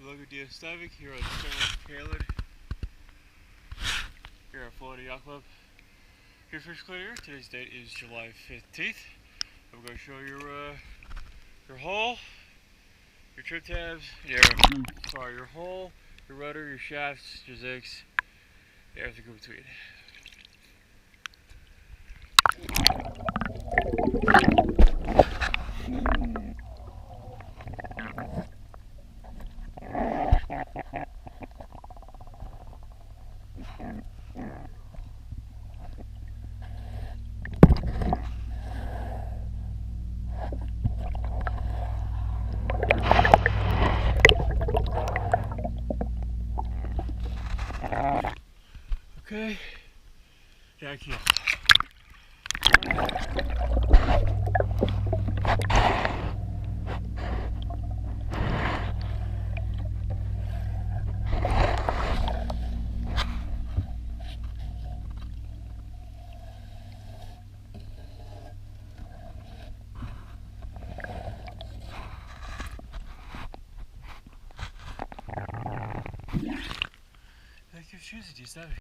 Logo Diastavic here on Soros Cailen here at Florida Yacht Club. Your fish cleaner. Today's date is July 15th. I'm going to show your hull, your trip tabs, your hull, your rudder, your shafts, your zigs, everything in between. Okay, thank you. Thank you for choosing, Diastavic.